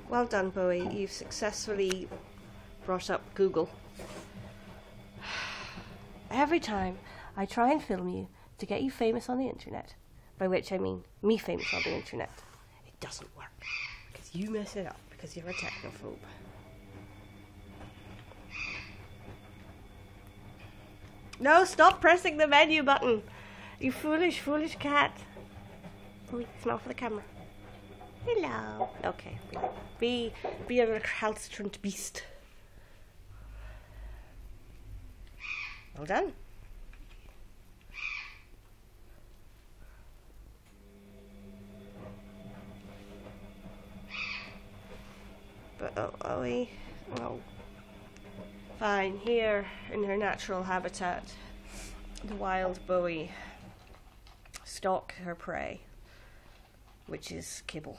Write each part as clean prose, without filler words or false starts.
Well done, Bowie. You've successfully brought up Google. Every time I try and film you to get you famous on the internet, by which I mean me famous on the internet, it doesn't work. Because you mess it up, because you're a technophobe. No, stop pressing the menu button! You foolish, foolish cat. Bowie, smile for the camera. Hello. Okay, be a recalcitrant beast. Well done. But Bowie, oh, fine. Here in her natural habitat, the wild Bowie stalk her prey, which is kibble.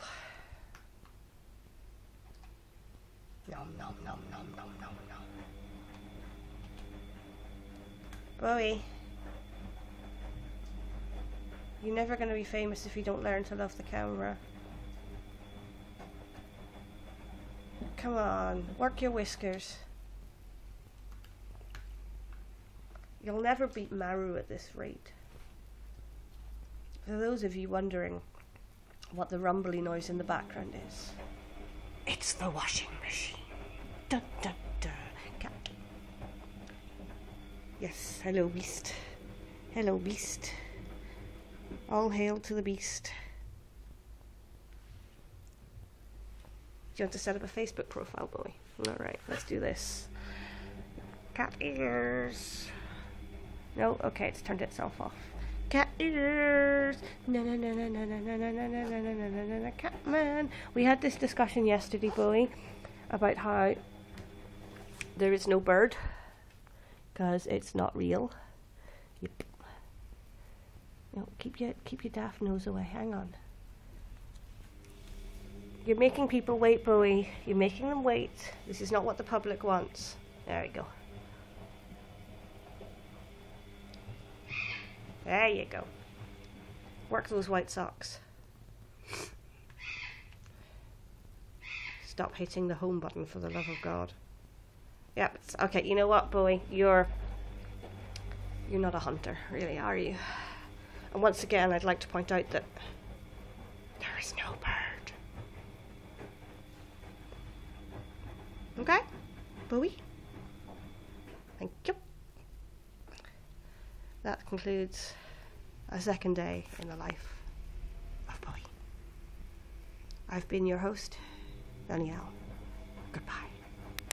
Nom nom nom nom nom nom nom. Bowie, you're never going to be famous if you don't learn to love the camera. Come on, work your whiskers. You'll never beat Maru at this rate. For those of you wondering what the rumbly noise in the background is, it's the washing machine. Dun dun dun. Cat. Yes, hello beast. Hello beast. All hail to the beast. Do you want to set up a Facebook profile, Bowie? Alright, let's do this. Cat ears. No, okay, it's turned itself off. Cat ears. No no no no no no no no no no no no no no no cat man. We had this discussion yesterday, Bowie, about how there is no bird because it's not real. Yep. No, keep your daft nose away. Hang on. You're making people wait, Bowie. You're making them wait. This is not what the public wants. There we go. There you go. Work those white socks. Stop hitting the home button, for the love of God. Yeah, okay, you know what, Bowie? You're not a hunter, really, are you? And once again, I'd like to point out that there is no bird. Okay, Bowie? Thank you. That concludes a second day in the life of Bowie. I've been your host, Danielle. Goodbye.